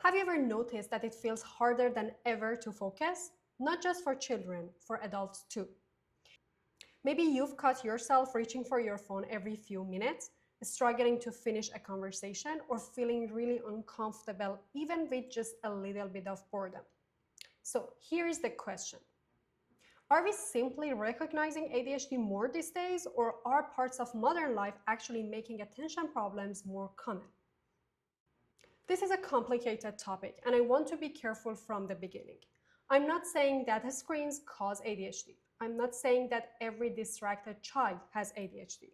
Have you ever noticed that it feels harder than ever to focus? Not just for children, for adults too. Maybe you've caught yourself reaching for your phone every few minutes, struggling to finish a conversation, or feeling really uncomfortable even with just a little bit of boredom. So here's the question. Are we simply recognizing ADHD more these days, or are parts of modern life actually making attention problems more common? This is a complicated topic, and I want to be careful from the beginning. I'm not saying that screens cause ADHD. I'm not saying that every distracted child has ADHD.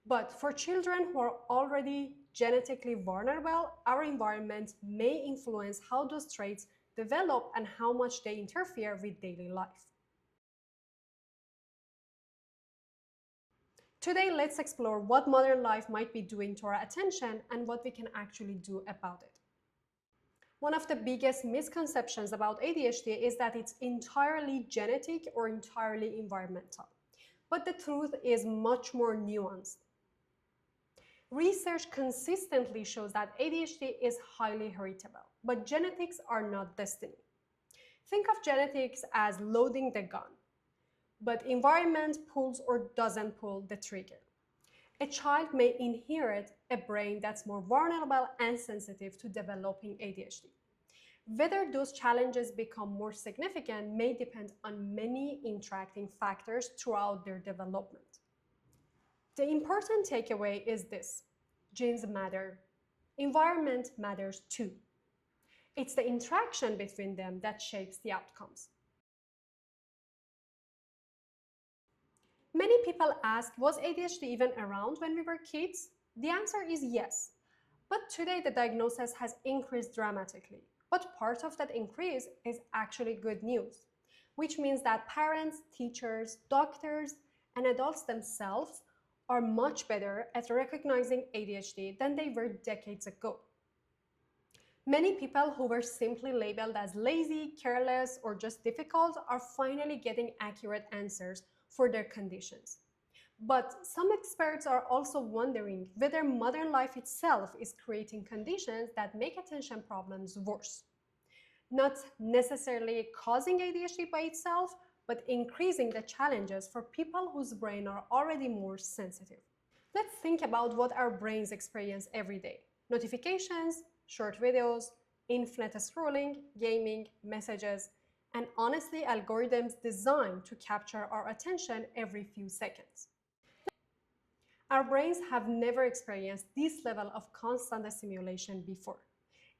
But for children who are already genetically vulnerable, our environment may influence how those traits develop and how much they interfere with daily life. Today, let's explore what modern life might be doing to our attention and what we can actually do about it. One of the biggest misconceptions about ADHD is that it's entirely genetic or entirely environmental. But the truth is much more nuanced. Research consistently shows that ADHD is highly heritable, but genetics are not destiny. Think of genetics as loading the gun, but environment pulls or doesn't pull the trigger. A child may inherit a brain that's more vulnerable and sensitive to developing ADHD. Whether those challenges become more significant may depend on many interacting factors throughout their development. The important takeaway is this: genes matter. Environment matters too. It's the interaction between them that shapes the outcomes. Many people ask, was ADHD even around when we were kids? The answer is yes. But today the diagnosis has increased dramatically. But part of that increase is actually good news, which means that parents, teachers, doctors, and adults themselves are much better at recognizing ADHD than they were decades ago. Many people who were simply labeled as lazy, careless, or just difficult are finally getting accurate answers for their conditions. But some experts are also wondering whether modern life itself is creating conditions that make attention problems worse. Not necessarily causing ADHD by itself, but increasing the challenges for people whose brains are already more sensitive. Let's think about what our brains experience every day. Notifications, short videos, infinite scrolling, gaming, messages, and honestly, algorithms designed to capture our attention every few seconds. Our brains have never experienced this level of constant stimulation before.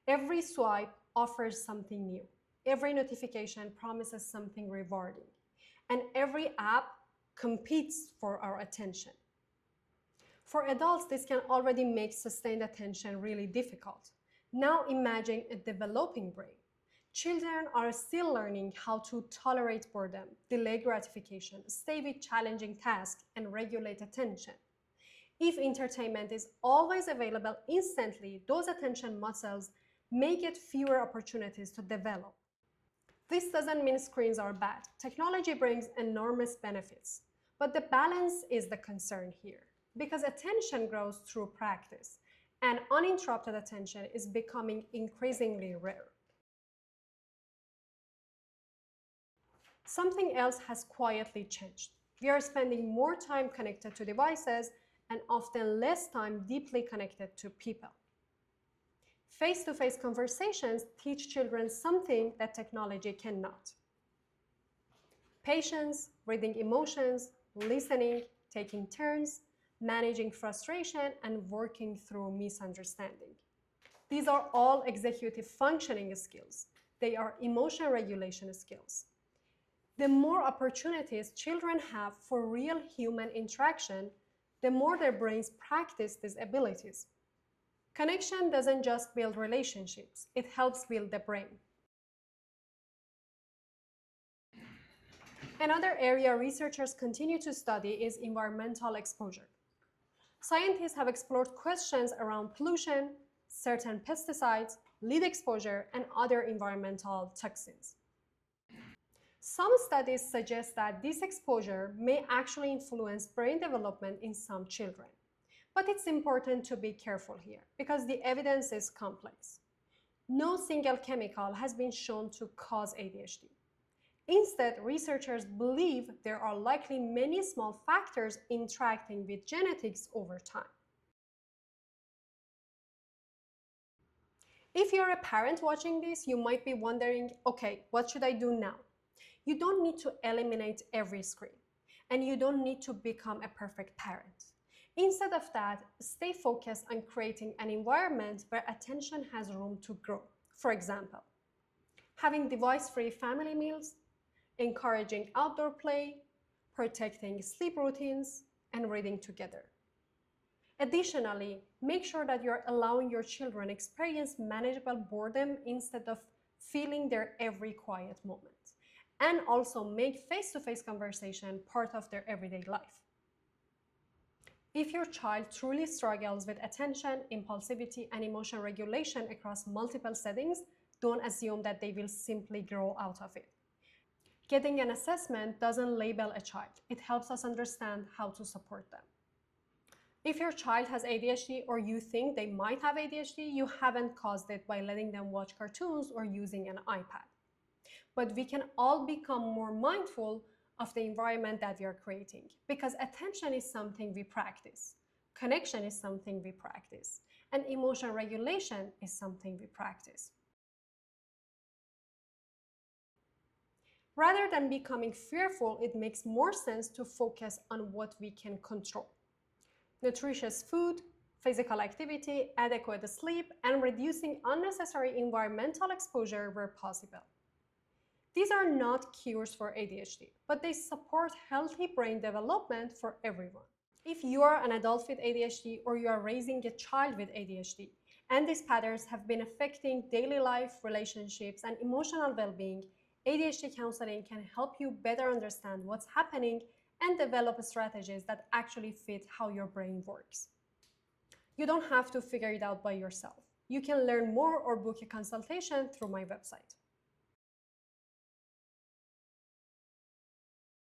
Every swipe offers something new. Every notification promises something rewarding. And every app competes for our attention. For adults, this can already make sustained attention really difficult. Now imagine a developing brain. Children are still learning how to tolerate boredom, delay gratification, stay with challenging tasks, and regulate attention. If entertainment is always available instantly, those attention muscles may get fewer opportunities to develop. This doesn't mean screens are bad. Technology brings enormous benefits, but the balance is the concern here, because attention grows through practice, and uninterrupted attention is becoming increasingly rare. Something else has quietly changed. We are spending more time connected to devices and often less time deeply connected to people. Face-to-face conversations teach children something that technology cannot. Patience, reading emotions, listening, taking turns, managing frustration, and working through misunderstanding. These are all executive functioning skills. They are emotion regulation skills. The more opportunities children have for real human interaction, the more their brains practice these abilities. Connection doesn't just build relationships, it helps build the brain. Another area researchers continue to study is environmental exposure. Scientists have explored questions around pollution, certain pesticides, lead exposure, and other environmental toxins. Some studies suggest that this exposure may actually influence brain development in some children. But it's important to be careful here because the evidence is complex. No single chemical has been shown to cause ADHD. Instead, researchers believe there are likely many small factors interacting with genetics over time. If you're a parent watching this, you might be wondering, okay, what should I do now? You don't need to eliminate every screen, and you don't need to become a perfect parent. Instead of that, stay focused on creating an environment where attention has room to grow. For example, having device-free family meals, encouraging outdoor play, protecting sleep routines, and reading together. Additionally, make sure that you're allowing your children experience manageable boredom instead of feeling their every quiet moment. And also make face-to-face conversation part of their everyday life. If your child truly struggles with attention, impulsivity, and emotion regulation across multiple settings, don't assume that they will simply grow out of it. Getting an assessment doesn't label a child. It helps us understand how to support them. If your child has ADHD or you think they might have ADHD, you haven't caused it by letting them watch cartoons or using an iPad. But we can all become more mindful of the environment that we are creating, because attention is something we practice, connection is something we practice, and emotion regulation is something we practice. Rather than becoming fearful, it makes more sense to focus on what we can control. Nutritious food, physical activity, adequate sleep, and reducing unnecessary environmental exposure where possible. These are not cures for ADHD, but they support healthy brain development for everyone. If you are an adult with ADHD or you are raising a child with ADHD, and these patterns have been affecting daily life, relationships, and emotional well-being, ADHD counseling can help you better understand what's happening and develop strategies that actually fit how your brain works. You don't have to figure it out by yourself. You can learn more or book a consultation through my website.